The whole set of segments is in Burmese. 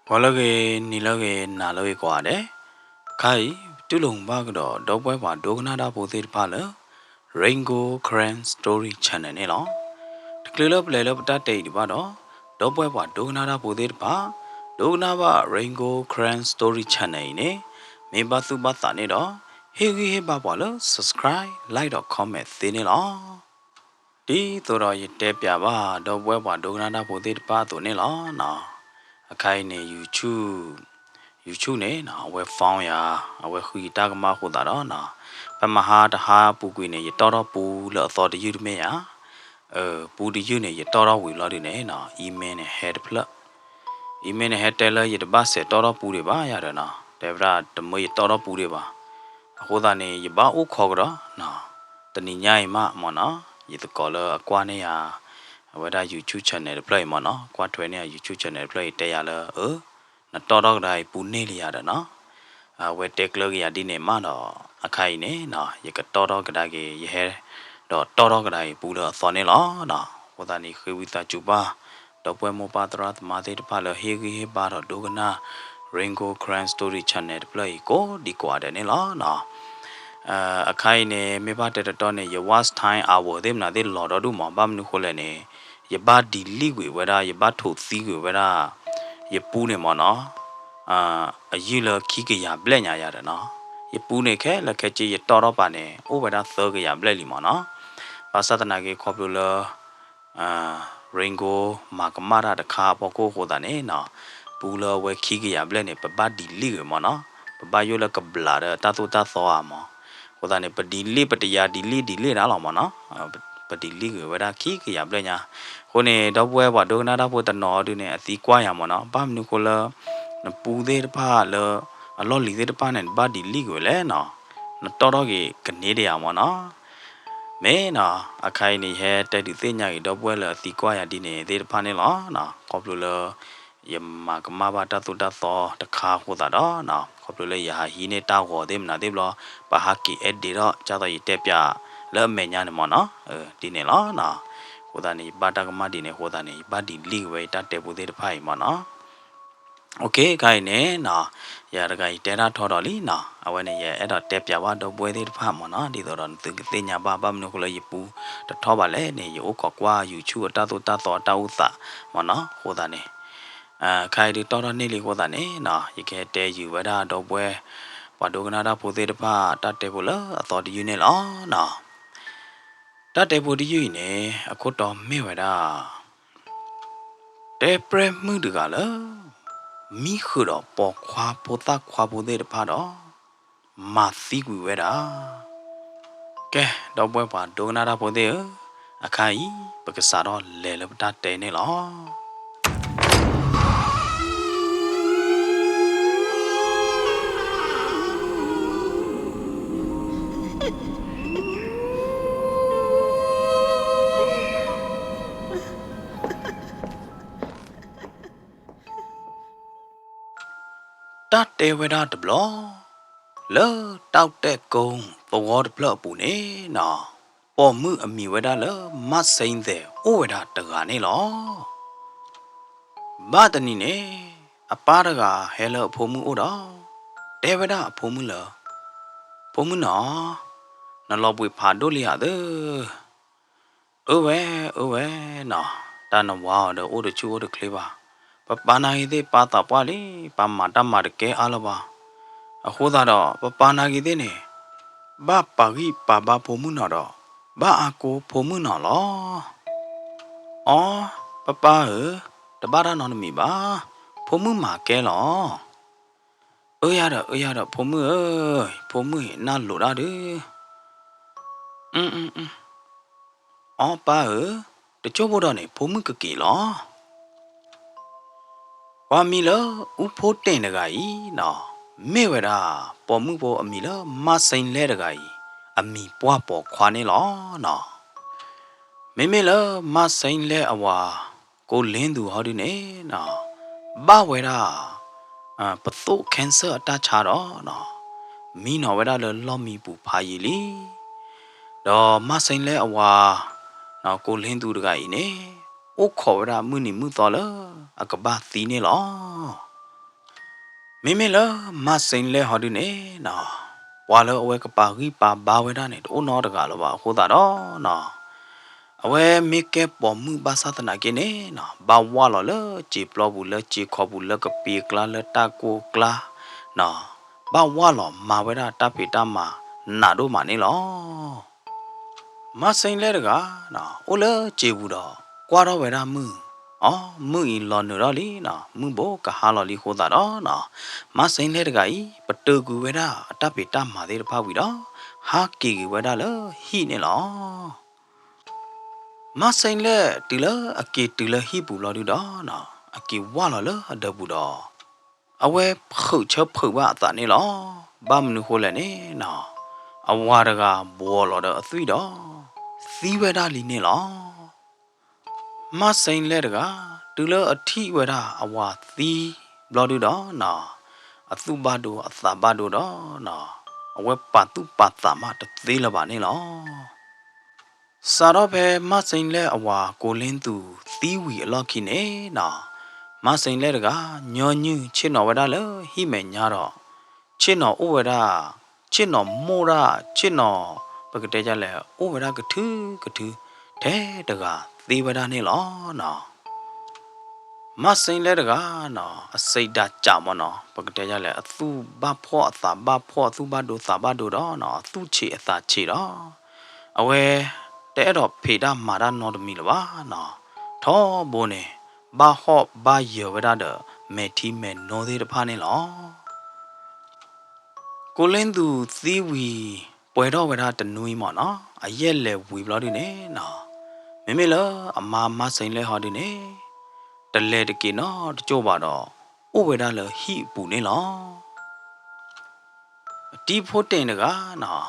Walage nilage nalage kwade. Kai tulung bagdo dobwe wa dognada bodir pala. Rainbow Cran Story Channel ne lo. Tkilop lelop ta te di ba do. Dobwe wa dognada bodir pa. Dogna ba Rainbow Cran Story Channel ne. Me ba su ba ta ne do. He ba ba lo subscribe like dot comment te ne lo. Di to ro ye te pya ba dobwe wa dognada bodir pa to ne lo na. Akai ne YouTube နဲ့နော်ဝယ်ဖောင်းရအဝယ်ခူတာကမခုတာတော့နော်ပမဟာတဟာပူကွေနေရတော်တော်ပူလောသောတယူတမေရပူတယူနေရတော်တော်ဝီလောဒီနေနော် email နဲ့ head plug email နဲ့ head teller ရတပတ်ဆက်တော်တော်ပူတွေပါရတယ်နော်တေဗရာတမွေတော်တော်ပူတွေပါအခုသားနေရပါဦးခေါ်ကြတော့နော်တနိညာယမမနော်ရတကောလအကွာနေရဝဒါ YouTube channel play မနော်ကွာထွေနေ YouTube channel play တဲရလားနတော်တော့ကတိုင်းပူနေလျရတယ်နော်ဝဲတက်ကလကရဒီနေမတော့အခိုင်နေနော်ရကတော်တော့ကတိုင်းကရဟဲတော့တော်တော့ကတိုင်းပူတော့စော်နေလောနော်ဟိုတနီခေဝီတာကျူပါတော့ပွဲမပါတရတ်မာတဲ့တဖာလဟေဂီဟေပါတော့ဒုကနာ Rainbow Cran Story Channel play ကိုဒီကွာတယ်နေလောနော်အခိုင်နေမေပါတဲ့တော့နေရ was time hour တဲ့မနာတဲ့လော်တော့ဒူမဘာမနုခိုလဲနေရပါဒီလီကွေဝဲတာရပါထုတ်သီးကွေဝဲတာရပူးနေမနော်အယူလခိကရပလက်ညာရတယ်နော်ရပူးနေခဲလက်ခဲကြီးရတော်တော့ပါနေဥပဒါသောကရပလက်လီမနော်ဘာသာတနာကေခေါပလူလာရင်ဂိုမာကမာရတခါပေါ်ကိုဟိုတာနေနော်ပူလဝဲခိကရပလက်နေပပဒီလီရမနော်ပပယိုလကဘလာတာတူတာသောအမဟိုတာနေပဒီလီပတယာဒီလီနားလောင်မနော်ပဒီလီကဝဲတာခိကရပလက်ညာခုနေတော့ပွဲပါဒုကနာတော့ဘတနော်ဒီနေအစီကွာရမနော်ဘာမနုကိုလာပူသေးတဖာလောအလောလီသေးတဖာနဲ့ဘာဒီလီကိုလဲနော်တော်တော့ကနေတရမနော်မဲနော်အခိုင်နေဟဲတက်ဒီသိညာကြီးတော့ပွဲလာအစီကွာရဒီနေသေးတဖာနဲ့လောနော်ကောပလူလယမကမဘာတတုတသောတခါဟိုတာတော့နော်ကောပလူလေယာဟီနေတောက်ဟောသေးမနာသေးဘလဘာဟာကီအက်ဒီတော့ကြတော့ရတက်ပြလဲမဲညာနေမနော်ဒီနေလောနော်ဟိုတာနေဘာတကမဒီနေဟိုတာနေဘာဒီလီဝဲတတ်တယ်ဘူးသေးတဖိုင်မနော်โอเคခိုင်နေနော်ရတကတဲတာထော်တော်လीနော်အဝဲနေရအဲ့တော့တဲပြဝတော့ပွဲသေးတဖမနော်ဒီတော့သူတင်ညာပါမနုခလရပူတထောပါလဲနေရောကောကွာ YouTube တတော်တာဥသမနော်ဟိုတာနေခိုင်ဒီတော်တော်နေလေဟိုတာနေနော်ရခဲတဲယူဝဒါတော့ပွဲဘာဒိုကနာတာဖိုသေးတဖတတ်တယ်ဘူးလားအတော်ဒီယူနေလောနော်တတ်တယ်ဘူးဒီယူနေအခုတော့မေဝဒါတဲပရမှုတကလားမိခရပေါ်ခွာပိုတာခွာပိုတဲ့တဖာတော့မာစီကွေဝဲတာကဲတော့ပွဲပါဒုကနာတာပိုတဲ့အခိုင်ပကစားတော့လဲလပတာတဲနေလောတတ်တဲဝဲတာတဘလောလောတောက်တဲ့ကုန်းပဝေါ်တဘလောပူနေနော်ပေါ်မှုအမိဝဲတာလောမစိမ့်တဲ့ဩဝဲတာတကနေလောဘာတနီနေအပါရကဟဲလောဖိုမှုဩတော့တဲဝဲတာဖိုမှုလောဖိုမှုနော်နလောပွေဖာဒိုလီရတဲ့ဩဝဲနော်တန်ဝါတော့ဩတချူဩတကလေးပါပနာဟိသေးပါတာပွားလေပမာတမတကဲအားလပါအခုသာတော့ပနာကြီးသေးနေဘာပါဂီပါဘာဖို့မှုနော်တော့ဘာအကိုဖို့မှုနော်လောအော်ပတဘာရနော်နမီပါဖို့မှုမှာကဲလောရတော့ဖို့မှုဖို့မှုနာလို့ရတယ်အော်ပါတချို့ဘတော့နေဖို့မှုကကီလောဝါမီလောဥဖို့တင်တကကြီးနော်မေဝရာပေါ်မှုပေါ်အမီလောမဆိုင်လဲတကကြီးအမီပွားပေါ်ခွာနေလောနော်မေလောမဆိုင်လဲအဝါကိုလင်းသူဟောဒီနေနော်ဘာဝဲရာပသုကင်ဆာအတချာတော့နော်မီနော်ဝဲရာလောမီပူဖာရီလီတော့မဆိုင်လဲအဝါနော်ကိုလင်းသူတကကြီးနေဥခေါ်ရမှုနိမှုတော်လအကဘာသီနေလော မိမိလမစိန်လဲဟောဒီနေနော်ဝါလောအဝဲကပါကြီးပါဘာဝဲတာနေတို့နော်တကလောပါခိုးတာတော့နော်အဝဲမိကဲပေါ်မှုဘာသာတနာကိနေနော်ဘာဝါလောလေជីပလောဘူးလေជីခေါ်ဘူးလေကပီကလာလေတာကိုကလာနော်ဘာဝါလောမာဝဲတာတပိတမနာတို့မနေလောမဆိုင်လဲတကနော်အိုလေជីဘူးတော့ကွာတော့ဝဲတာမှုအော်မှုဤလော်နရလီနော်မှုဘောကဟာလော်လီခိုးတာတော့နော်မဆိုင်လဲတကဤပတူကူဝဲတာအတပိတမာသေးတဖောက်ပြီတော့ဟာကီကီဝဲတာလေဟိနေလောမဆိုင်လဲတီလအကေတီလဟိပူလော်ဒီတော့နော်အကေဝါလော်လေအဒဘူးတော့အဝဲခုတ်ချဖုတ်ပါအတနေလောဘာမနုခိုးလဲနေနော်အဝါတကဘောလော်တော့အသွိတော့သီးဝဲတာလီနေလောမဆိုင်လဲတကတူလအထီဝဲတာအဝါသီးဘလော်ဒီတော့နော်အသုဘဒိုအသဘဒိုတော့နော်အဝဲပတ်သူပတ်သမတသေးလပါနေလောစာတော့ပဲမဆိုင်လဲအဝါကိုလင်းသူသီးဝီအလော့ခိနေနော်မဆိုင်လဲတကညောညူချစ်တော်ဝဒလဟိမဲညာတော့ချစ်တော်ဥဝဒချစ်တော်မိုးရချစ်တော်ပကတဲ့ကြလဲဥဝဒကထူးတဲတကသေဝဒနေလောနော်မဆိုင်လဲတကနော်အစိတ်ဓာကြမနော်ပကတဲ့ကြလဲအသူဘဖော့အသာဘဖော့သူဘဒိုသာဘဒိုတော့နော်သူချေအသာချေတော့အဝဲတဲ့တော့ဖေဒမာရနော်တမီလပါနော်ထောဘိုးနေဘာဟော့ဘာယေဝဒဒမေတီမဲနော်သေးတဖာနေလောကိုလင်းသူသီးဝီပွဲတော့ဝဒတနွေးမော်နော်အရက်လေဝီဘလော်ဒီနေနော်မိမိလအမမဆိုင်လဲဟောဒီနေတလဲတကေနော်တကြို့ပါတော့ဥဝဒလဟိပူနေလောတီဖို့တင်တကနော်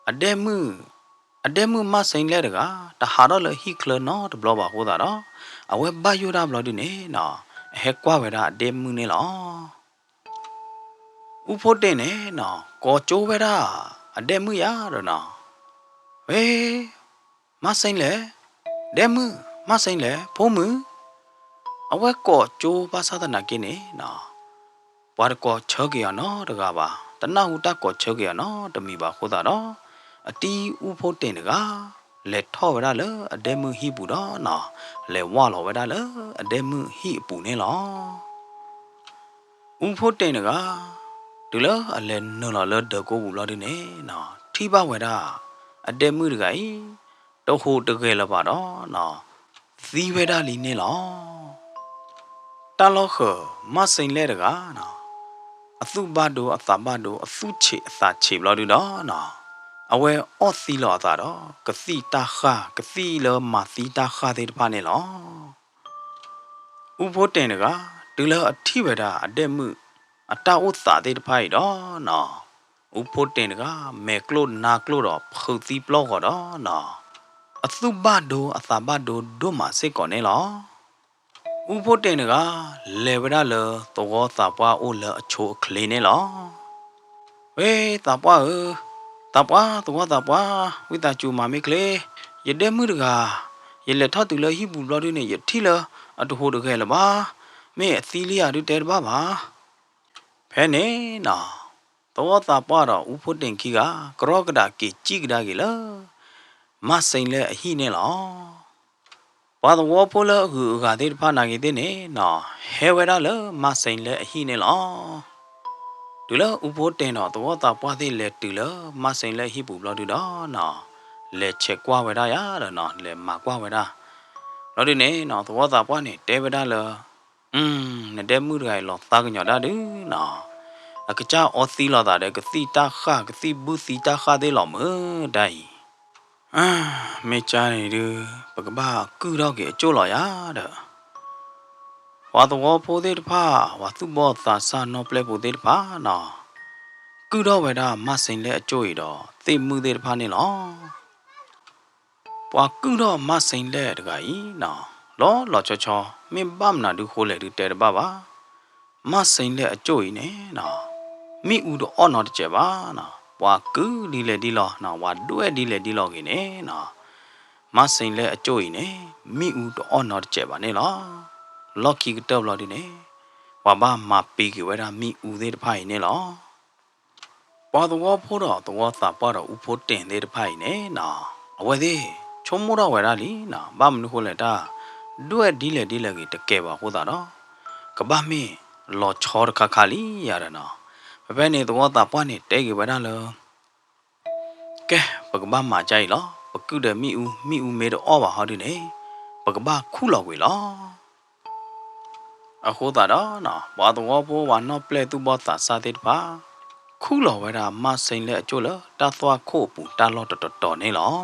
အတဲမှုမဆိုင်လဲတကတဟာတော့လဟိကလနော်တဘလောပါဟိုတာတော့အဝဲဘယိုဒါဘလော်ဒီနေနော်ဟဲကွာဝဒအတဲမှုနေလောဥဖို့တင်နေနော်ကောကျိုးဝဒအတဲမှုရတော့နော်ဝေးမဆိုင်လဲဒဲမှုမဆိုင်လဲဖိုးမှုအဝဲကောကျိုးပါသဒနာကိနေနော်ဘွားကောချောကေရနော်တကပါတနဟုတကောချောကေရနော်တမီပါခိုးတာတော့အတီဥဖို့တင်တကလက်ထောဝရလအဒဲမှုဟိပူတော့နော်လဲဝါလောဝရလအဒဲမှုဟိပူနေလောဥဖို့တင်တကဒူလအလဲနော်လောဒကိုဘူးလောဒီနေနော်ထိပါဝရအဒဲမှုတကဤတော့ဟိုတကယ်လပါတော့နော်သီဝဒလီနေလောတလောခမဆိုင်လဲတကနော်အသုဘဒိုအသဘဒိုအသုချေအသာချေဘလောဒီတော့နော်အဝဲအော့သီလောသာတော့ကတိတာခကတိလမသီတာခတဲ့တဖာနေလောဥဖို့တင်တကဒူလအထိဝဒအတက်မှုအတဥသာတဲ့တဖာရတော့နော်ဥဖို့တင်တကမဲကလို့နာကလို့တော့ဖုတ်သီပလောတော့နော်အသုဘဒိုအသဘဒိုဒုမစိတ်ကောနေလောဥဖို့တင်တကလေဝဒလသောသပွားအိုလအချိုကလေးနေလောဝေးသပွားတပွားသောတပွားဝိတာချူမာမေကလေရတဲ့မှုတကရလက်ထတူလဟိဘူးလော်ဒီနေရထီလအတဟိုတကဲလပါမဲအသီလီယာဒူတဲတပါပါဖဲနေနော်သောတပွားတော့ဥဖို့တင်ခီကကရောကဒါကေကြည့်ကဒါကေလမဆိုင်လဲအဟိနေလောဘာသောဖိုလဟုကတဲ့တဖာနာကေတဲ့နေနော်ဟဲဝဲရလမဆိုင်လဲအဟိနေလောဒူလဥဖို့တင်တော့သောတာပွားသေးလေတူလမဆိုင်လဲဟိပူဘလော်ဒူတော့နော်လေချက်ကွာဝဲရရတော့နော်လေမကွာဝဲရလော်ဒီနေနော်သောတာပွားနေတဲဝဲရလနတဲမှုရိုင်လောတာကညတာဒူနော်အကကြအောသီလာတာတဲ့ကတိတာခကတိဘူးစီတာခသေးလောမဒိုင်မေချာနေတူပကဘာကူတော့ကေအကျိုးလော်ရတဲ့ဝါတော်ဖိုးသေးတဖာဝါသူဘောသာစာနော်ပလက်ဖိုးသေးတဖာနော်ကူတော့ဝဲတာမဆိုင်လဲအကျိုးရတော့သိမှုသေးတဖာနေလောပွာကူတော့မဆိုင်လဲတကကြီးနော်လောချောမင်းပမနာဒူခိုးလေဒူတဲတပါပါမဆိုင်လဲအကျိုးရနေနော်မိဦးတော့အော်နော်တကြပါနော်ပွာကူဒီလေဒီလောနော်ဝါတွဲဒီလေဒီလောကိနေနော်မဆိုင်လဲအကျိုးရနေမိဦးတော့အော်နော်တကြပါနေလောလော်ကီကတော့လော်ဒီနေ ဝါဘာမပီကဝရမီဦးသေးတဖိုင်နေလောပေါ်တော့ဖို့တော့တော့သာပေါ်တော့ဥဖို့တင်သေးတဖိုင်နေနော်အဝဲသေးချုံမိုးတော့ဝရလီနော်ဘာမနုခိုလက်တာတွေ့ဒီလေကြီးတကယ်ပါဟုတ်တာနော်ကဘာမင်းလောချောခါလီရရနော်ဘယ်နေတော့တာပွားနေတဲကြီးဝရလောကဲပကဘာမှာကြိုက်လောပကုတဲ့မိဦးမေတော့အော်ပါဟောဒီနေပကဘာခုလောက်ဝေလောအခုတာတော့နော်ဘာတော့ဘောဝါနော်ပလက်သူဘောတာစာတဲ့ပါခုလောဝဲတာမဆိုင်လဲအကျိုးလတာသွားခို့ပူတာလောတော်နေလော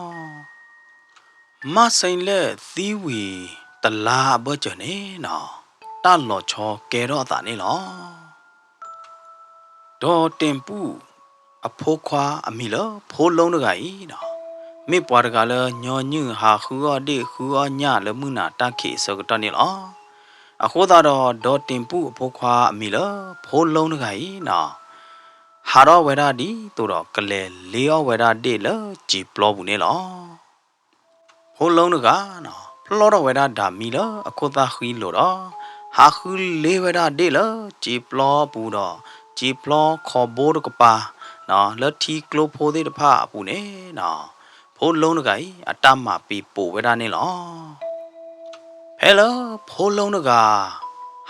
မဆိုင်လဲသီးဝီတလာဘောချနေနော်တာလောချောကဲတော့တာနေလောဒေါ်တင်ပူအဖိုးခွာအမီလဖိုးလုံးတကကြီးနော်မေပွားတကလည်းညောညွဟာခူအဒီခူအညလမှုနာတခိစကတော့နေလောအခုတော့ဒေါ်တင်ပူအဖိုးခွာအမီလဖိုးလုံးတကကြီးနော်ဟာရောဝဲရာဒီတူတော့ကလေလေရောဝဲရာဒီလကြည်ပလောဘူးနေလောဟိုလုံးကနော်ဖလောတော့ဝဲရာဒါမီလအခုသာခီလို့တော့ဟာခူလေးဝဲရာဒီလကြည်ပလောဘူးတော့ကြည်ပလောခေါ်ဘိုးကပါနော်လက်ထီကလိုဖိုးသေးတဖအပူနေနော်ဖိုးလုံးကကြီးအတမပီပိုဝဲရာနေလောဟဲလိုဖိုးလုံးက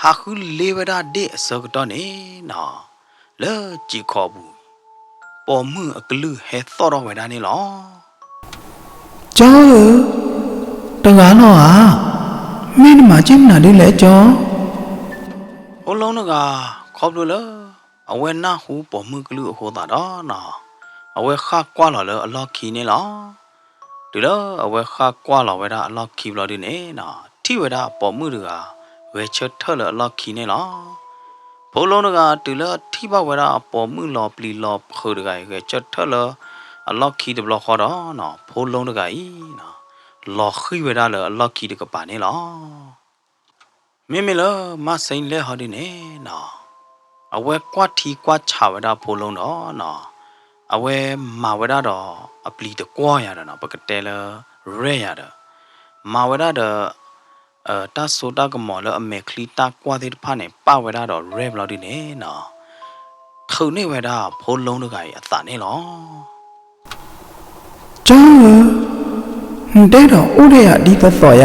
ဟာခူလေးဝဲရာဒီအစကတော့နေနော်လဲကြည်ခေါ်ဘူးပေါ်မှုအကလူဟဲသောတော့ဝဲတာနေလောကျော်တကားတော့ဟာမင်းမချင်းနာလေးလဲကျော်ဟိုလုံးကခေါ်လို့လဲအဝဲနာဟူပေါ်မှုကလူဟိုတာတော့နော်အဝဲခါကွာလာလဲအလော့ခီနေလောဒီလောအဝဲခါကွာလာဝဲတာအလော့ခီဘလို့ဒီနေနော်ထိဝဲတာပေါ်မှုကဝဲချထလဲအလော့ခီနေလောဘုံလုံးကတူလထိပဝရအပေါ်မှုလောပလီလောခိုတကဲချက်ထလအလော့ခီတဘလခေါ်တော့နော်ဘုံလုံးတကဤနော်လော်ခိဝရလအလော့ခီတကပါနေလောမိမလမဆိုင်လဲဟောဒီနေနော်အဝဲကွာထီကွာချဝရဘုံလုံးတော့နော်အဝဲမဝရတော့အပလီတကွာရတာနော်ပကတဲလရဲရတာမဝရတော့တာဆိုတာကမော်လအမေခလီတာကွာတဲ့ဖာနေပဝဲတာတော့ရဲဘလောက်ဒီနေနော်ထုံနေဝဲတာဖိုးလုံးတကကြီးအသာနေလောကျော်တဲ့တော့ဥရရဒီတော့ရ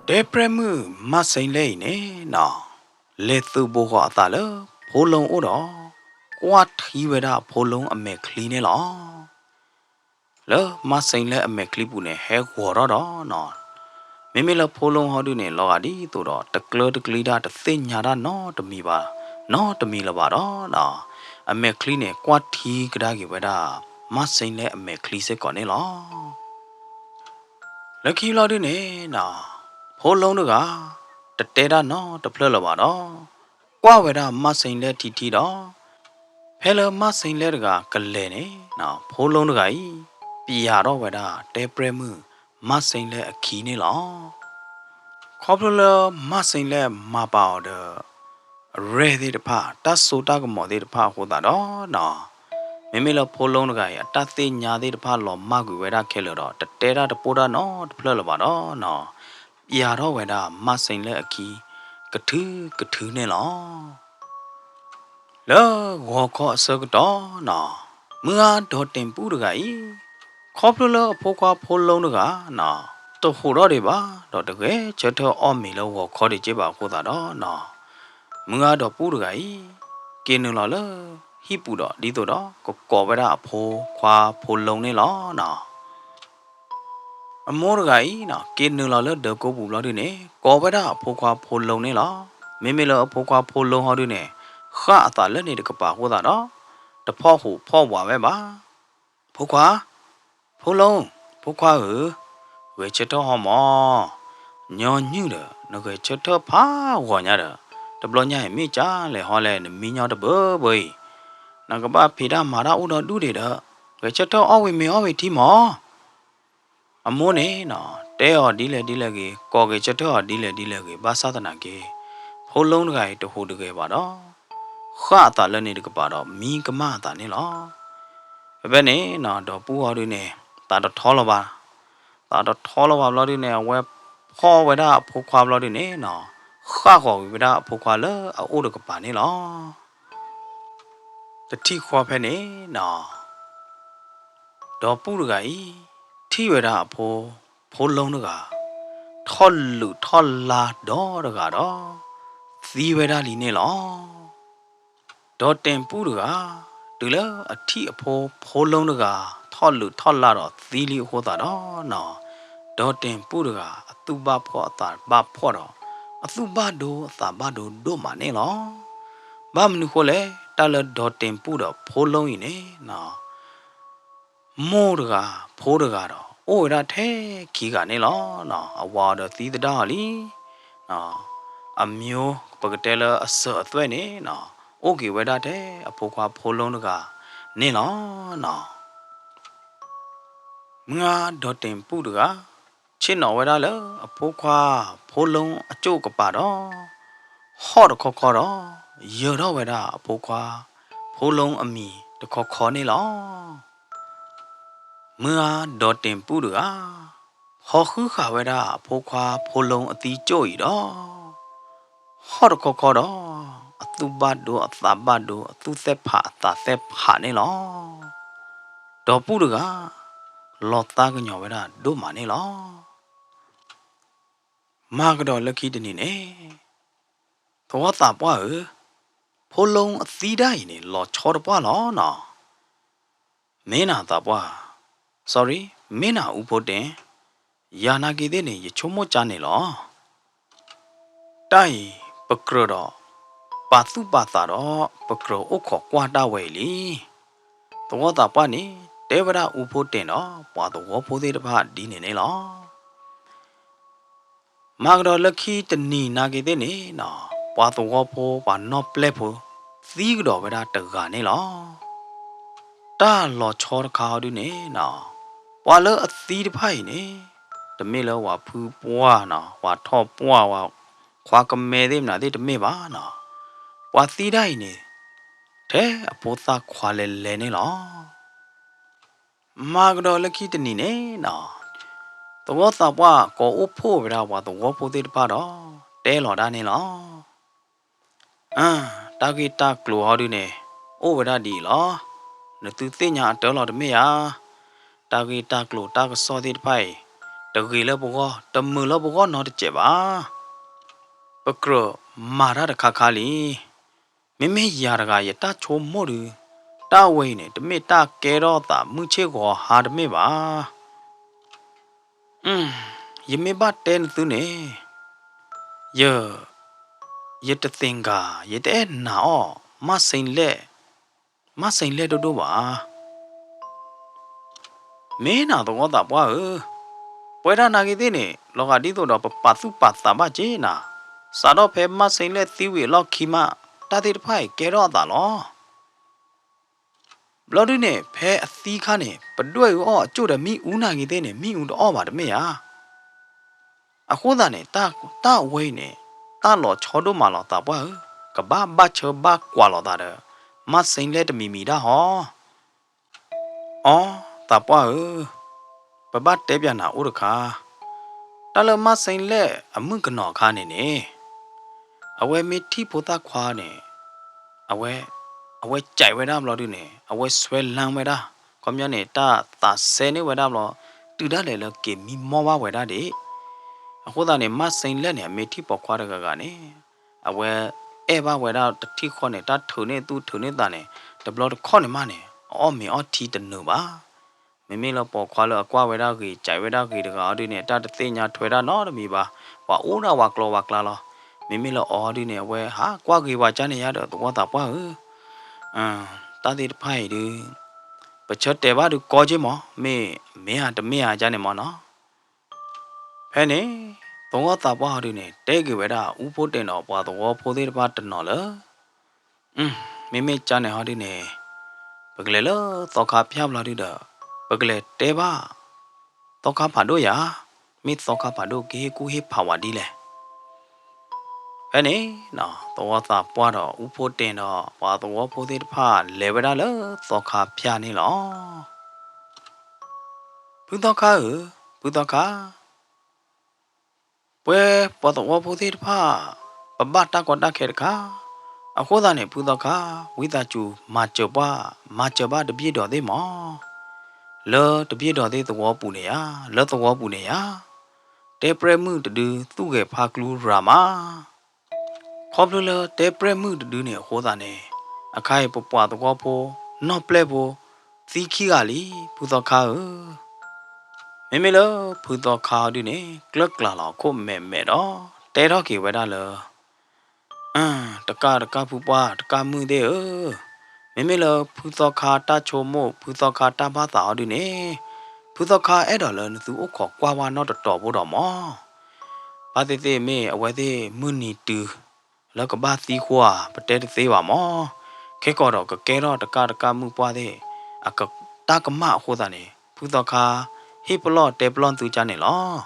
တဲပရမှုမဆိုင်လဲနေနော်လေသူဘောကအသာလေဖိုးလုံးဥတော့ကွာထီဝဲတာဖိုးလုံးအမေခလီနေလောလေမဆိုင်လဲအမေခလီပူနေဟဲဝေါ်တော့နော်မိမိလဖိုးလုံးဟောတုနေလောကဒီတူတော့တကလတကလီတာတသိညာတာနော်တမီပါနော်တမီလပါတော့နော်အမေခလီနေကွာထီကဒါကြီးဝဲတာမဆိုင်လဲအမေခလီစကောနေလောလကီလာဒီနေနော်ဖိုးလုံးကတတဲတာနော်တဖလလပါတော့ကွာဝဲတာမဆိုင်လဲတီတော့ဖဲလမဆိုင်လဲကကလဲနေနော်ဖိုးလုံးကကြီးပြရတော့ဝဲတာတဲပရမှုမဆိုင်လဲအခီနေလောခေါပလမဆိုင်လဲမပါတော့ရဲသေးတဖာတဆိုတာကမော်သေးတဖာဟိုတာတော့နော်မိမိလဖိုးလုံးကကြီးအတသိညာသေးတဖာလောမကွေဝဲတာခဲလို့တော့တတဲတာတပိုးတာနော်တဖလလပါတော့နော်ပြရတော့ဝဲတာမဆိုင်လဲအခီကထူးနေလောလောဝေါ်ခေါ်စကတော့နော်မွာဒေါ်တင်ပူတကကြီးခေါပလအဖိုးကွာဖိုးလုံးကနော်တော့ဟိုတော့တွေပါတော့တကယ်ချက်တော့အော်မီလောဝေါ်ခေါ်တွေကြပါခိုးတာတော့နော်မွာတော့ပူတကကြီးကင်းနလောလဟိပူတော့ဒီတော့ကောဝဲတာအဖိုးခွာဖိုးလုံးနေလောနော်အမောတကကြီးနော်ကင်းနလောလဒကိုပူလောဒီနေကောဝဲတာအဖိုးခွာဖိုးလုံးနေလောမိမိလောအဖိုးခွာဖိုးလုံးဟောဒီနေခါအတာလက်နေတကပါဟိုတာတော့တဖော့ဟူဖော့ဝါပဲပါဖိုးခွာဖိုးလုံးဖိုးခွာဝဲချက်တော့ဟောမောညောညူတယ်ငါကချက်တော့ဖာဝါညာတယ်တဘလညာမိကြလေဟောလဲမင်းညောတဘဘွေငါကပါဖေတာမာရာဦးတော့တူတယ်တော့ဝဲချက်တော့အဝေမေအဝေတီမောအမိုးနေနော်တဲော်ဒီလေကေကော်ကေချက်တော့ဒီလေကေဘာသာတနာကေဖိုးလုံးတကယ်တဟိုတကယ်ပါတော့ခါတာလည်းနေတကပါတော့မီကမတာနေလောဘယ်နဲ့နော်တော့ပူဟော်တွေနေတာတော့ထောလပါတာတော့ထောလပါဘလို့ဒီနေဝဲဖော်ဝဲတာဖိုးခွာဘလို့ဒီနေနော်ခ哈好为了不快乐，我这个办的了，这体花片呢，那到不这个体为了不弄那个，套拉到这个的，体为了里呢了，到店铺这个，对了，体不弄那个，套拉的，体里活的了，那到店铺这个，都把破打把破了。သူဘာဒိုသာဘာဒိုဒိုမနေလောဘာမနုခိုလေတလဒေါ်တင်ပူတော့ဖိုးလုံးရင်နေနော်မိုးတကဖိုးတကတော့အိုရထဲခီကနေလောနော်အဝါတော့သီးတတော်လီနော်အမျိုးပကတဲလအစောအသွဲ့နေနော်အိုကေဝဲတာတဲ့အဖိုးခွာဖိုးလုံးတကနေလောနော်ငါဒေါ်တင်ပူတကချင်းတော်ဝဲတာလေအဖိုးခွာဖိုးလုံးအကျုပ်ကပါတော့ဟော့တခေါ်ခေါ်တော့ရောတော့ဝဲတာအဖိုးခွာဖိုးလုံးအမီတခေါ်ခေါ်နေလောမွာဒေါ်တင်ပူတကဟောခုခါဝဲတာအဖိုးခွာဖိုးလုံးအတီးကြို့ဤတော့ဟော့တခေါ်ခေါ်တော့အသူဘတ်တို့အသဘတ်တို့အသူသက်ဖအသာသက်ဖနေလောဒေါ်ပူတကလော်သားကညောဝဲတာတို့မနေလောမာကတော့လက်ခီတနေနေသောတာပွားဖိုးလုံးအသီးတိုင်းနေလော်ချောတပွားလောနော်မင်းနာတာပွား sorry မင်းနာဦးဖို့တင်ယာနာကီတဲ့နေရချုံမချနေလောတိုင်ပကရတော့ပါစုပါတာတော့ပကရဥခေါ်ကွာတာဝဲလီသောတာပွားနေတေဝရဦးဖို့တင်တော့ပွားတော့ဖိုးသေးတဖဒီနေနေလောမာကတော့လက်ခီတနီနာကီတဲ့နေနော်ပွားတော့ဖိုးပါနော်ပလက်ဖို့သီးကတော့ဝဲတာတကနေလောတာလော်ချောတခါဒူနေနော်ပွာလအသီးတဖိုင်နေတမေလောဝါဖူးပွားနော်ဝါထော့ပွားဝါခွာကမဲသေးမနာသေးတမေပါနော်ပွာသီးတိုင်းနေတဲ့အပိုးသားခွာလဲနေလောမာကတော့လက်ခီတနီနေနော်တော့သပွားကိုအဖို့ပြတော့ဝါတော့ဖိုးသေးတပါတော့တဲလော်တာနေလောတာဂီတာကလိုဟောဒူနေအိုဝရဒီလောနသူသိညာတော်လော်တမေယာတာဂီတာကလိုတာကစောသေးတဖိုင်တဂီလဘောတမလဘောနော်တကျေပါပကရမာရတခါခါလီမမေယာရကရတချိုမို့လူတာဝိနေတမေတာကဲတော့တာမှုချေကောဟာတမေပါယမေဘတဲနသူနေယတသင်္ကာယတဲ့နာအောမစိန်လက်တို့ပါမင်းနာတော့တာပွားပွဲရနာကြီးတဲ့နေလောကဒီတော့ပတ်စုပတ်တာမကျေနာစာတော့ဖဲမစိန်လက်သီးဝေလောက်ခီမတာတိတဖိုင်ကဲတော့တာလောဘလော်ဒူနေဖဲအသီးခါနေပတွဲရောအကျို့တမိဦးနာကြီးတဲ့နေမိဦးတော့ပါတမေယာအခုသားနေတာဝိနေတာလောချောတို့မလောတာပွားကဘာဘချဘကွာလောတာတဲ့မစိန်လက်တမီမီတာဟောအော်တာပွားပပတ်တဲပြန်နာဥရခါတလမဆိုင်လက်အမှုကနော်ခါနေနေအဝဲမီတီပိုတာခွာနေအဝဲကြိုက်ဝဲတာမလို့ဒီနေအဝဲဆွဲလန်းဝဲတာကွန်မြတ်နေတာဆဲနေဝဲတာမလို့တူတာလေလကေမီမောဝဝဲတာဒီအခုသားနေမဆိုင်လက်နေအမေတီပေါ်ခွာရကနေအဝဲအဲဘာဝဲတာတတိခေါနေတာထုံနေသူထုံနေတာနေတဘလော့ခေါနေမနေအော်မီအော်တီတနုပါမမေလောပေါ်ခွာလောအကွာဝဲတာကြီးကြိုက်ဝဲတာကြီးတကားဒီနဲ့တတသိညာထွဲတာနော်တမီပါဝါအိုးနာဝါကလောဝါကလာလောမမေလောအော်ဒီနဲ့ဝဲဟာကွာကြီးဝါချနေရတော့တော့တာပွားတာတိတဖိုင်ဒီပချတ်တဲပါduကောချင်းမမေဟာတမေဟာချနေမနော်ဖဲနေတော့တာပွားဒီနဲ့တဲကြီးဝဲတာဥဖို့တင်တော့ပွားတော့ဖိုးသေးတပါတနော်လေမေချနေဟာဒီနဲ့ပကလေလောတော့ခါဖျားမလာဒီတော့ပကလေတဲပါတော့ခါဖာတို့ရမိတော့ခါဖာတို့ကေကူဟေဖာဝဒီလေအဲ့နေနော်တော့သာပွားတော့ဥဖို့တင်တော့ပွားတော့ဖိုးသေးတဖာလေဝဒါလောတော့ခါဖျားနေလောဘူးတော့ခါပွဲပွားတော့ဖိုးသေးတဖာ ပပတာကောတာခဲတခါအခုသားနဲ့ပူတော့ခါဝိသချူမာချပါတပြည့်တော်သေးမောလောတပြည့်တော်သေးသဘောပူနေရလောသဘောပူနေရတဲပရမှုတူသူ့ရဲ့ဖာကလူရာမာခေါပလူလတဲပရမှုတူနဲ့ဟောသားနဲ့အခိုင်ပပွားသဘောဖို့နော်ပလက်ဖို့သီခီကလီပူတော့ခါမေလောပူတော့ခါတူနဲ့ကလကလာလောက်ခုမဲတော့တဲတော့ကေဝဲတာလောတကဖူပွားတကမှုသေးမေလောဖူသောခါတာချိုမို့ဖူသောခါတာဘာသာအော်ဒီနေဖူသောခါအဲ့တော်လနသူအခေါ်ကွာဝါတော့တော်ဖို့တော့မောဘာသေးမေအဝဲသေးမွနီတူလောကဘာသီခွာပတဲသေးပါမောခဲကောတော့ကဲတော့တကမှုပွားသေးအကတာကမဟိုတာနေဖူသောခါဟိပလော့တေပလွန်သူချနေလော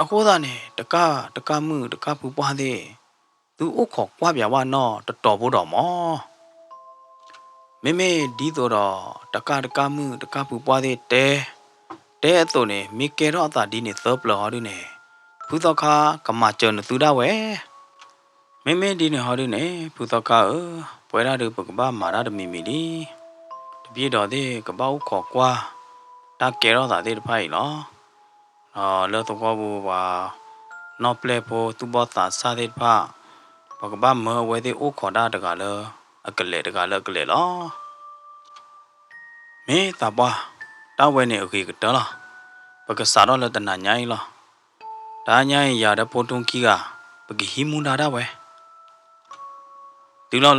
အခုသားနေတကမှုတကဖူပွားသေးသူအခေါ်ကွာပြဝါနော်တော်ဖို့တော့မောမေဒီတော့တကမှုတကဖူပွားသေးတဲအတုံနေမိကေတော့အသာဒီနေသပလော်ရနေဖူတော့ခါကမကျွန်းသူတော့ဝဲမေဒီနေဟောရနေဖူတော့ခါပွဲရတဲ့ပကဘာမာရတမီမီလီတပြေတော်သေးကပောက်ခေါ်ကွာတကေတော့သာသေးတဖိုင်နော်လောတော့ဘူးပါနော်ပလက်ဖို့သူဘောသာစားသေးဖပကဘာမဝဲသေးအိုခေါ်တာတကလောအကလေလောမေတပွားတောက်ဝဲနေအခေကတော့လားပကစားတော့လတနာညိုင်းလားဒါညိုင်းရတဲ့ပိုတုံကြီးကပကဟီမူနာတာဝဲဒီလော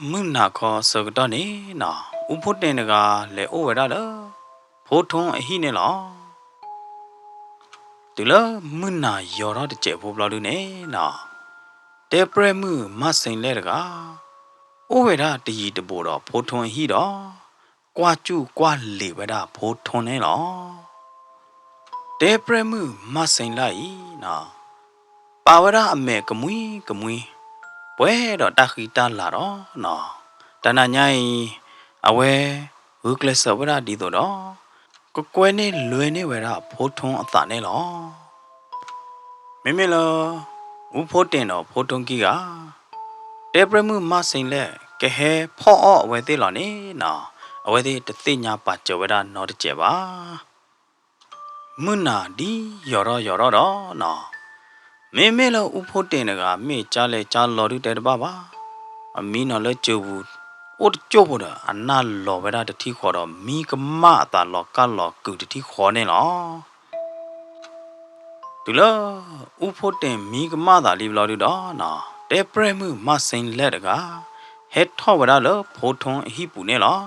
မွနာခေါ်စကတော့နေနော်ဥဖို့တင်တကလေအိုဝဲတာလားဖိုးထုံးအဟိနေလားဒီလောမွနာရော်တော့တဲ့ဖို့ဘလို့လူနေနော်တဲပရမှုမစိန်လဲတကအိုဝဲတာတရီတပိုတော့ဖိုးထုံးဟိတော့ကွာကျူကွာလေဝဲတာဖိုးထုံနေလောတဲပရမှုမဆိုင်လိုက်နော်ပါဝရအမေကမွီပွဲတော့တခိတလာတော့နော်တနညိုင်းအဝဲဝုကလစဝရဒီတော့ကွဲနေလွယ်နေဝဲတာဖိုးထုံအတာနေလောမေလောဥဖိုးတင်တော့ဖိုးထုံကြီးကတဲပရမှုမဆိုင်လက်ကဲဟဲဖော့အဝဲသေးလောနေနော်အဝဲသေးတသိညာပါကြဝရနော်တကြပါမွနာဒီရော်တော့နော်မေလောဥဖို့တင်တကမေကြားလဲကြားလော်တူတဲတပါအမီနော်လဲကျူဘူးအိုတကျို့ဖို့တော့အနာလော်ဝဲတာတတိခေါ်တော့မီကမအတာလော်ကလော်ကူတတိခေါ်နေလောဒီလောဥဖို့တင်မီကမသာလီဘလော်တူတော့နော်တဲပရမှုမစိန်လက်တကဟက်ထော့ဝဲတာလောဖိုးထုံအဟိပူနေလော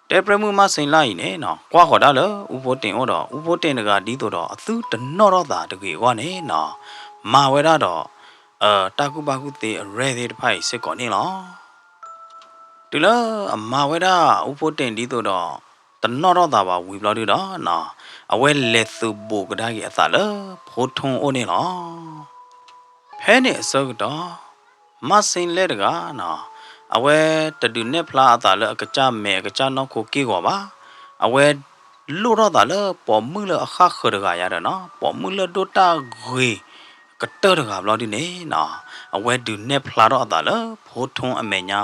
တဲပရမှုမစိန်လိုက်နေနော်ကွာခေါ်တာလောဥဖို့တင်တော့ဥဖို့တင်တကဒီတော့အသူတနော့တော့တာတကေကွာနေနော်မာဝဲတာတော့တာကုပါကုတေရဲသေးတဖိုက်စစ်ကောနေလောဒီလောအမာဝဲတာဥဖို့တင်ဒီတော့တနော့တော့တာပါဝီဘလော်ဒီတော့နော်အဝဲလက်သူပိုကဒါကြီးအသာလဖိုးထုံအိုနေလောဖဲနေအစောကတော့မစိန်လက်တကနော်အဝဲတတူနဲ့ဖလားအသာလအကကြမဲအကကြနောက်ကိုကေကောပါအဝဲလို့တော့တာလပေါ်မှုလအခါခရကရတယ်နော်ပေါ်မှုလဒိုတာဂွေကတရကဘလော်ဒီနေနော်အဝဲတူနဲ့ဖလားတော့တာလဖိုးထုံအမေညာ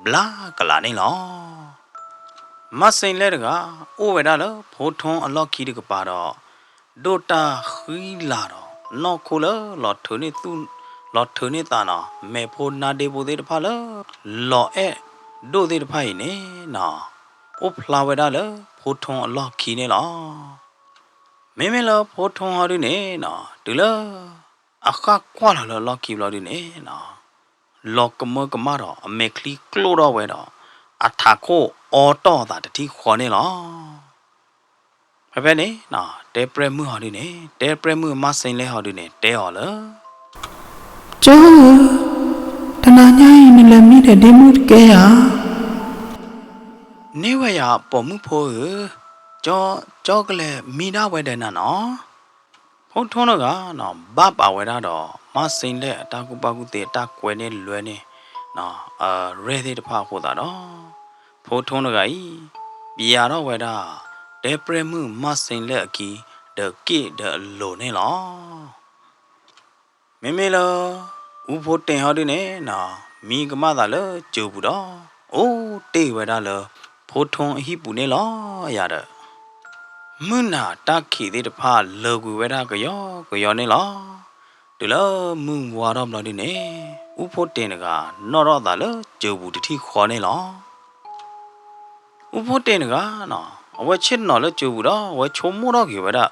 ဘလာကလာနေလောမစိန်လဲတကအိုဝဲတာလဖိုးထုံအလော့ခီတကပါတော့ဒိုတာခီလာတော့နော်ခိုလလော်ထုံနေသူလော်ထုံနေတာနော်မေဖိုးနာဒေဘိုသေးတဖာလလော်အဲဒိုသေးတဖိုင်နေနော်အိုဖလာဝဲတာလဖိုးထုံအလော့ခီနေလောမေလောဖိုးထုံဟာဒီနေနော်ဒီလောအခါကွာလော်ခီဘလော်ဒီနေနော်လော်ကမတော့အမေကလီကလိုတော့ဝဲတော့အထာခိုအော်တော့တာတတိခေါ်နေလောဖဲနေနော်တဲပရမှုဟာဒီနေတဲပရမှုမဆိုင်လဲဟာဒီနေတဲဟောလောကျော်တနာညိုင်းနလမီတဲ့ဒီမှုကဲရနေဝရပေါ်မှုဖို့ကြောကလေးမိနာဝဲတဲ့နော်ဖုံထုံးတော့ကနော်ဘပါဝဲတော့မစိန်လက်အတာကုပကုတေတာကွယ်နေလွယ်နေနော်ရဲသေးတဖာဖို့တာတော့ဖိုးထုံးတော့ကဤပြရတော့ဝဲတာတဲပရမှုမစိန်လက်အကီဒကိဒလိုနေလော妹妹了，乌婆顶好的呢，那米个嘛的了，就不到。哦，对回来了，普通一步呢了，呀的。Muna ta khi de pha lo gu we da ko yo ne lo de lo mu wa ro lo de ne u pho tin ga no ro da lo jo bu ti thi kho ne lo u pho tin ga no awe chit no lo jo bu do we chom mo ro ki we da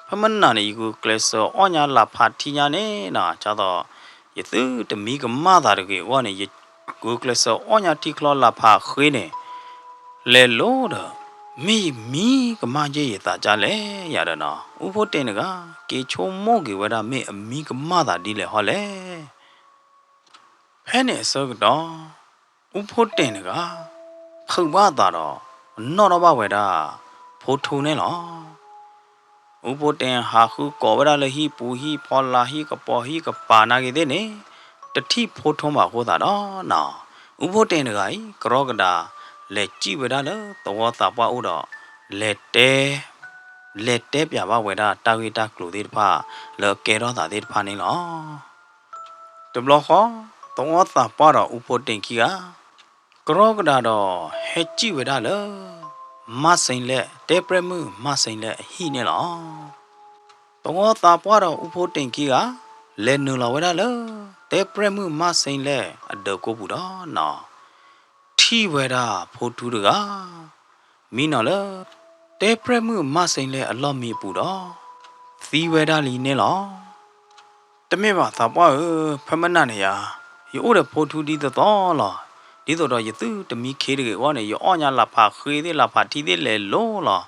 pha man na ni gu kle so onya la pha thi nya ne na cha do ye tu de mi ga ma da de ge wa ne ye gu kle so onya thi klo la pha khwe ne le lo da mi cái mà gì ta chả lẽ ya đó nó u vô tên cái chỗ mô cái vậy đó mi cái mà ta đi lẽ họ lẽ thế này sao cái đó u vô tên cái không bao ta đó nó bao vậy đó phô thu này nó u vô tên hà khu có vậy đó là hi pu hi phò la hi cái po hi cái pa na cái thế này tất thi phô thu mà có ta đó nó u vô tên cái cái đó lẽ chỉ vậy đó tao ta bao đó let te pya ba we da ta wi ta klu de pha le ke ro ta de pha ni lo de blo kho to ta pa ro u pho tin ki ga kro ga da do he chi we da le ma sin le te pre mu ma sin le hi ni lo to ta pa ro u pho tin ki ga le nu lo we da le te pre mu ma sin le a de ko bu do no thi we da pho tu de ga mi no le te pre mu ma sin le a lo mi pu do thi we da li ne loတမင်ပါသာပွားဖမနာနေရရိုးတဲ့ဖိုထူဒီတော့လားဒီတော့ရသူတမီခေးတဲ့ကောနေရောညာလာဖာခေးတဲ့လာဖာတီတဲ့လေလို့လား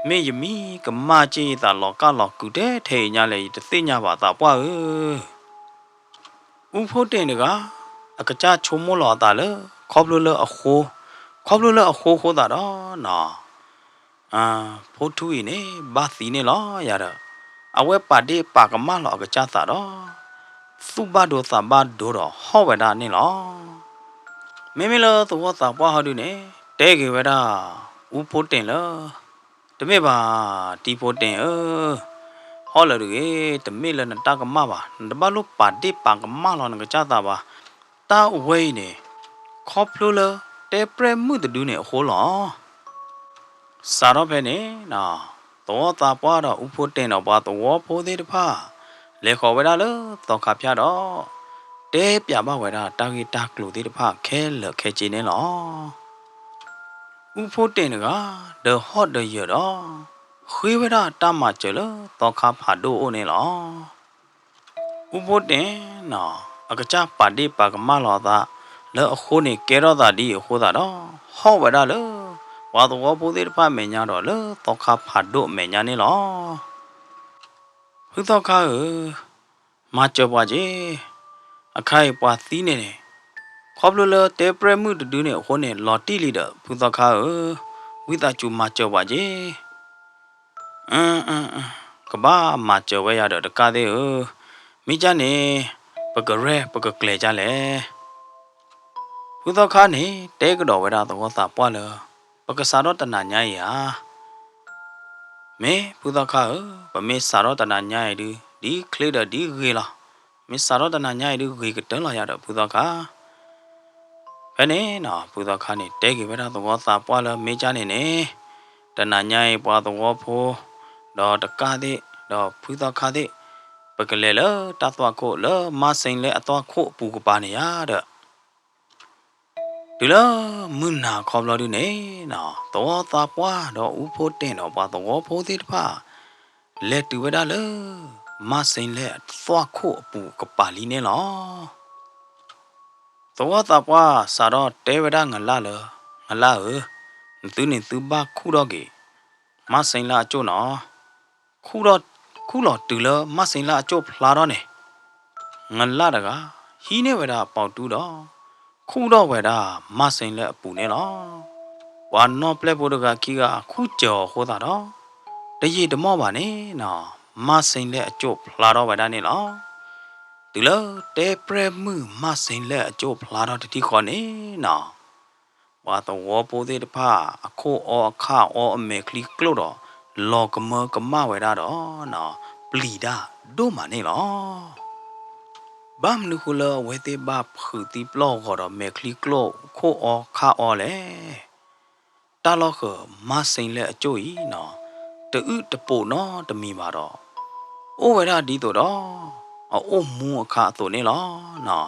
မေယမီကမာချေတာလောကလောကူတဲ့ထေညာလေတသိညာပါသာပွားဦးဖို့တင်တကအကကြချုံမလောတာလေခေါပလို့လအခိုးခေါပလို့လအခိုးခိုးတာတော့နော်ဖိုထူရနေဘာသီနေလားရတော့အဝဲပါဒီပါကမလောကကြတာတော့သုဘဒိုသဘာဒိုတော့ဟောဝဒနေလောမေမေလောသဝသပွားဟောဒုနေတဲကေဝဒဥဖို့တင်လောတမေပါတီဖို့တင်ဟောလရကေတမေလနတကမပါတဘလုပါဒီပါကမလောနကကြတာပါတာဝဲနေခေါပလိုလတဲပရမှုတဒုနေဟောလောစာတော့ပဲနေနော်သောတာပွားတော့ဥဖို့တင်တော့ပါသောဖိုးသေးတဖာလေခေါ်ဝဲတာလို့တော့ခါပြတော့တဲပြမဝဲတာတာဂီတာကလူသေးတဖာခဲလခဲချင်းနေလောဥဖို့တင်ကဒဟော့ဒရတော့ခွေးဝဲတာတမကျလို့တော့ခါဖာဒိုအိုနေလောဥဖို့တင်နော်အကကြပါတိပါကမလောတာလဲအခုနေကဲတော့တာဒီဟိုတာတော့ဟော့ဝဲတာလို့ဝါတော့ဖိုးသေးတဖာမညာတော့လို့တော့ခါဖာဒိုမညာနေလောဟုတ်တော့ခါမကြပွားကြီးအခိုင်ပွားသီးနေတယ်ခေါပလိုလတဲပရမှုတူနေဟိုနေလော်တီလီတော့ဖူတော့ခါဝိတာချူမကြပွားကြီးကဘာမကြဝဲရတော့တကားသေးမိကြနေပကရဲပကကလေကြလေဖူတော့ခါနေတဲကတော့ဝဲတာတော့သာပွားလပကစားတော့တနာညာရမေဖူတော့ခါဗမေစားတော့တနာညာရဒီကလေတော့ဒီရေလားမစ္စရောတနာညာရီဂေကတန်လာရတော့ပူတော့ခါဘယ်နဲ့နော်ပူတော့ခါနေတဲကေပဲတော့သာပွားလာမေးချနေနေတနာညာရီပွားတော့ဖိုးတော့တကားတဲ့တော့ပူတော့ခါတဲ့ပကလေလတသွားကိုလမဆိုင်လေအသွားခို့ပူကပါနေရတော့ဒီလမွန်းနာခေါပလို့ဒီနေနော်တော့သာပွားတော့ဥဖို့တင်တော့ပွားတော့ဖိုးသေးတဖာလက်တူဝဒါလမဆိုင်လေသွားခို့ပူကပါလီနေလောသောတာပွားစာတော့တဲဝဒငလာလငလာသူနေသူပါခုတော့ကေမဆိုင်လာအကျို့နော်ခုတော့တူလမဆိုင်လာအကျို့ဖလာတော့နေငလာတကဟီးနေဝဒပေါတူတော့ခုတော့ဝဒမဆိုင်လေအပူနေလောဝါနော့ပလက်ဖို့တကခီကခုကြော်ဟောတာတော့တရီတမောပါနေနော်မဆိုင်လေအကျို့ဖလာတော့ဝဒနေလောဒီလိုတဲပရမှုမဆိုင်လက်အကျိုးဖလာတော့တတိခေါ်နေနော်ဝါတော့ဝပိုးသေးတဖာအခုအောအခအောအမေကလီကလို့တော့လောကမကမဝဲတာတော့နော်ပလီတာတို့မနေလော bam nu kula wete ba phuti plo goro me kli klo kho o kha o le ta lo kho ma sein le a choi no te u te po no te mi ba do o we da di to do o mu kha to ne lo no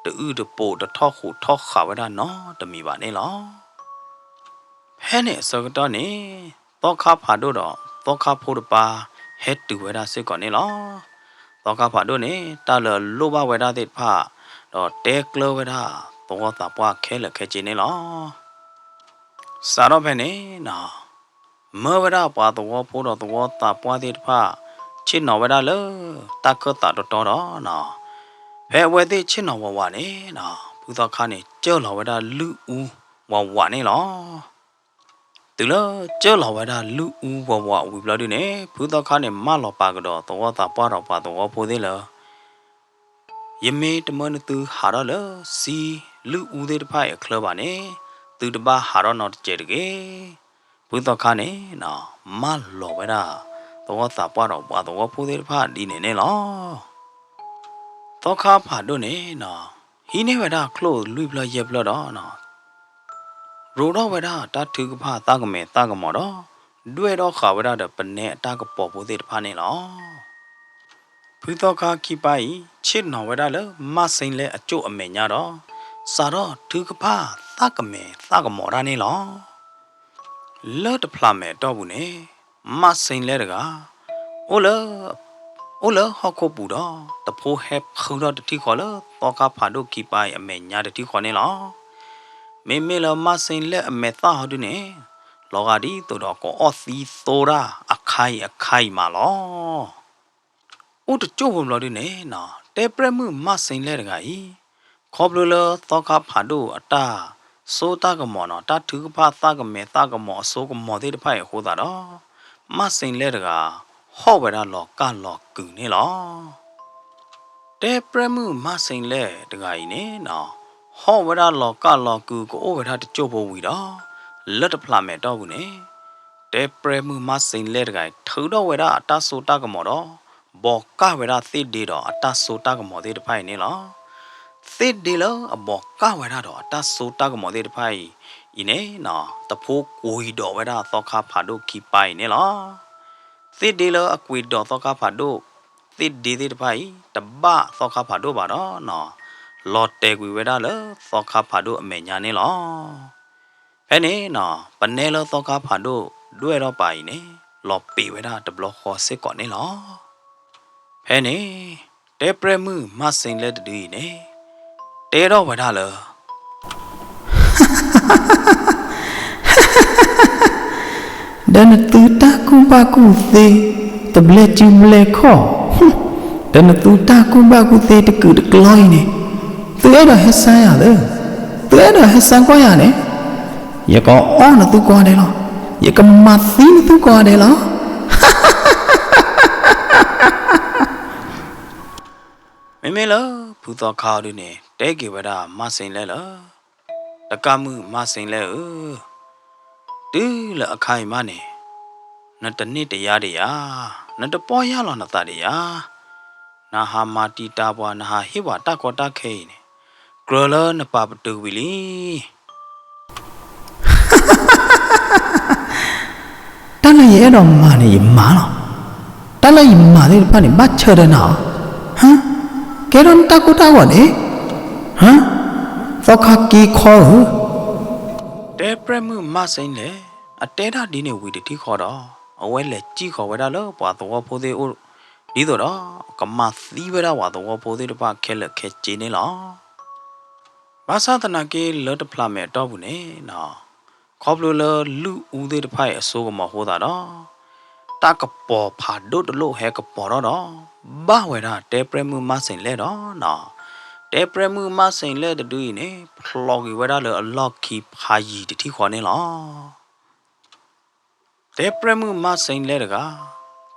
te u te po te tho khu tho kha we da no te mi ba ne lo he ne so to ne to kha pha do do to kha pho de pa he tu we da se ko ne lo to kha pha do ne ta le lo ba we da de pha do te klo we da to ta pwa khe le khe chi ne lo sa ro phe ne no mơ vậy đó bà tổ phụ đó tổ ta qua thì pha chín nó vậy đó lỡ ta cứ ta đó nọ hè vậy thì chín nó vào này nọ bữa ta khai này chơi nó vậy đó lư u vào này nó từ lỡ chơi nó vậy đó lư u vào vì là đi này bữa ta khai này má nó bà cái đó tổ ta qua đó bà tổ phụ thế lỡ yếm mê tụi mình từ hà đó lỡ si lư u thế pha ở club này từ ba hà đó nó chơi được cái bữa đó khai này nọ má lo vậy đó tổ ta qua đó bà tổ phụ thế pha đi này nó to kha pha do ne no hi ne wa da klo lui bla ye bla do no ro do wa da ta thu ka pha ta ka me ta ka mo do dwe do kha wa da de pa ne ta ka po po te pha ne lo phu to kha ki pai chit no wa da le ma sein le a chu a me nya do sa do thu ka pha ta ka me ta ka mo da ne lo le de phla me do bu ne ma sein le da ga o le ho ko bu do ta pho he khu do ti kho le to ka pha do ki pai a me nya de ti kho ne lo me le ma sein le a me ta ho du ne lo ga di to do ko o si so ra a khai ma lo o to chu bum lo du ne na te pre mu ma sein le da ga i kho blo le to ka pha do a ta so ta ka mo no ta thu ka pha ta ka me ta ka mo so ka mo de de phai ho da do ma sein le da ga ho ba da lo ka lo ku ne lo te pre mu ma sein le da ga i ne na ho ba da lo ka lo ku ko o ba da de chu bo wi da let de phla me do bu ne te pre mu ma sein le da ga thu do we da ta so ta ka mo do bo ka we da thi de do ta so ta ka mo de de phai ne lo thi de lo a bo ka we da do ta so ta ka mo de de phai i ne na ta pho ko i do we da so kha pha do ki pai ne lo thi de lo a kwi do so kha pha do thi de de de phai ta ba so kha pha do ba do no lo te kwi we da lo so kha pha do a me nya ne lo he ne no pa ne lo so kha pha do dwe do pai ne lo pi we da de blo kho se ko ne lo he ne te pre mu ma sein le de ne te do we da lo dan tu ta ku ba ku te te ble chi ble kho dan tu ta ku ba ku te te ku de kloi ne tu ai da hesan ya le tu ai da hesan kwa ya ne ye ko on na tu kwa de lo ye ka ma si tu kwa de lo me lo phu to kha du ne te ke wa da ma sein le lo ta ka mu ma sein le tu le a khai ma ne na ta ni te ya de ya na ta po ya lo na ta de ya na ha ma ti ta bwa na ha hi wa ta ko ta khe ne gro lo na pa tu wi li ta la ye do ma ne ye ma lo ta la ye ma de pa ne ba che de na ha ke ron ta ko ta wa ne ha so kha ki kho te pre mu ma sein le a te da di ne wi de ti kho do a we le chi kho we da lo pa to pho de o di do do ka ma si we da wa to pho de de pa khe le khe chi ne lo ba sa ta na ke le de phla me do bu ne na kho blo le lu u de de phai a so ko ma ho da do ta ka po pha do de lo he ka po do ba we da te pre mu ma sein le do na te pre mu ma sein le de du ne phlo gi we da le a lot ki pha yi de ti kho ne lo te pre mu ma sein le de ga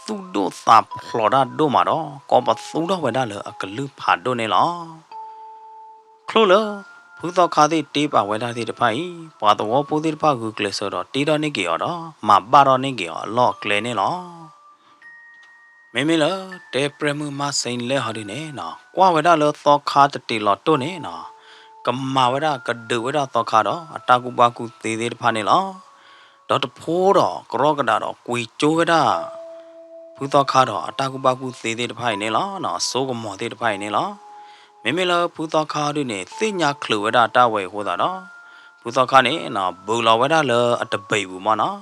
tu do sa phlo da do ma do ko pa tu do we da le a ka lu pha do ne lo khlo le phu to kha de te pa we da de de phai pa to wo pu de pa gu kle so do ti do ne ki yo do ma ba do ne ki yo lo kle ne lo မေလာတဲပရမှုမစိန်လဲဟော်ဒီနေနော်ကွာဝဒလောသောခါတတီလော်တိုနေနော်ကမာဝဒကဒဝဒသောခါတော့အတာကူပါကူသေးသေးတဖာနေလောဒေါ်တဖိုးတော့ကရောကဒါတော့ကွေကျိုးဝဒဖူသောခါတော့အတာကူပါကူသေးသေးတဖိုင်နေလောနော်စိုးကမော်သေးတဖိုင်နေလောမေလာဖူသောခါတို့နေသိညာခလူဝဒတာဝဲဟောတာနော်ဖူသောခါနေနော်ဘူလောဝဒလအတပိဘူးမနော်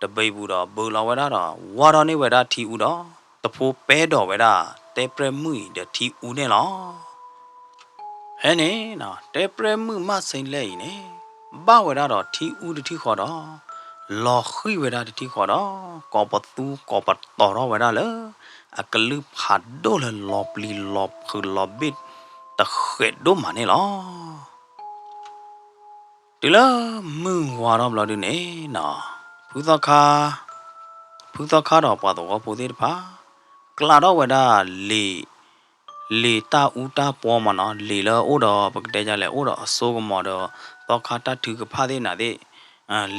တပိဘူးတော့ဘူလောဝဒတော့ဝါတော်နေဝဒထီဦးတော့တဖိုးပဲတော်ဝဲတာတဲပရမှုတတီဦးနေလောဟဲ့နေနော်တဲပရမှုမစိန်လဲရင်နေဘဝရတော့ထီဦးတတီခေါ်တော့လော်ခိဝဲတာတတီခေါ်တော့ကောပတူကောပတော်တော့ဝဲတာလေအကလူဖတ်ဒိုလလော်ပလီလော်ခူလော်ဘစ်တခဲဒိုမနေလောဒီလာမင်းဝါတော့ဘလို့ဒီနေနော်ဖူသောခါတော့ပွားတော့ပိုသေးတဖာကလာတော့ဝဒလေတာဦးတာပေါ်မနော်လေလောအိုတော့ပကတဲ့ကြလဲအိုတော့အစိုးကမော်တော့ခါတထူကဖားသေးနာသေး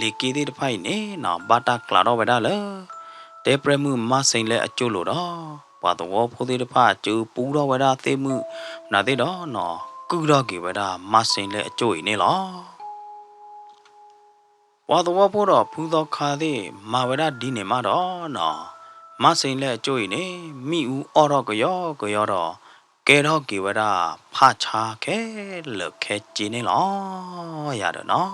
လေကေသေးတဖိုင်နေနော်ဘာတာကလာတော့ဝဒလဲတဲပရမှုမဆိုင်လဲအကျိုးလို့တော့ပွားတော့ဖိုသေးတဖာကျူပူတော့ဝဒသေးမှုနာသေးတော့နော်ကူတော့ကေဝဒမဆိုင်လဲအကျိုးနေလောပွားတော့ဖို့တော့ဖူးတော့ခါသေးမဝဒဒီနေမှာတော့နော်မဆိုင်လဲအကျိုးနေမိဦးအော်တော့ကြောတော့ကဲတော့ကေဝဒဖချာခဲလက်ခဲကျင်းနေလောရတော့နော်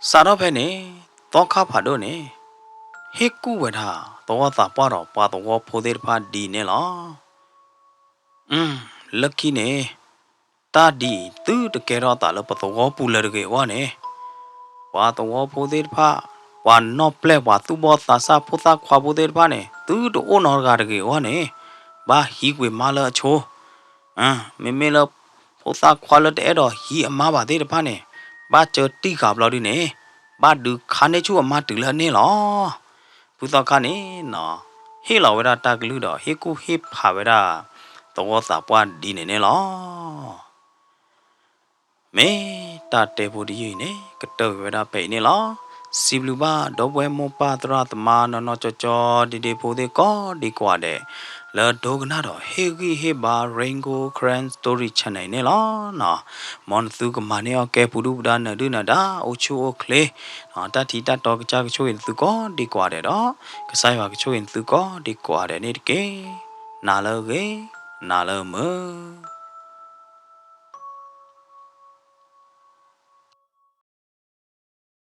စာတော့ဖဲနေတော့ခါဖာတော့နေဟေကူဝဒတော့သာပွားတော့ပွားတော့ဖိုသေးတဖာဒီနေလောလက်ကီနေတာဒီသူတကယ်တော့တာလို့ပတော့ပူလရကေဝါနေပွားတော့ဖိုသေးတဖာဝါနော့ပလက်ဝါသူဘောသာစာဖုသာခွာဖိုသေးတဖာနေသူတို့နော်ကာတကေဝါနေဘာဟီကွေမာလာချိုမေလပိုသာခွာလတဲ့တော့ဟီအမားပါသေးတဖာနေဘာချတိကဘလို့ဒီနေဘာဒူခါနေချိုအမားတူလနေလောဘူတော့ခါနေနော်ဟေလောဝရတာကလူတော့ဟေကူဟေဖာဝရတော့သာပွားဒီနေလောမေတာတေဘူဒီနေကတောဝရပဲနေလောစီဘလူဘာတော့ဘွဲမောပါတရတမနော်ကြောဒီဖိုသေးကောဒီကွာတဲ့လာဒိုကနာတော့ဟေဂီဟေဘာရင်ဂိုခရန်စတိုရီချန်နယ်နေလောနော်မွန်သူကမနေကဲပူဒူဒါနဒူနာဒါအိုချိုကလေတတီတတော်ကကြကချိုရင်သူကောဒီကွာတဲ့တော့ကဆိုင်ပါကချိုရင်သူကောဒီကွာတဲ့နေတကေနာလောကေနာလောမ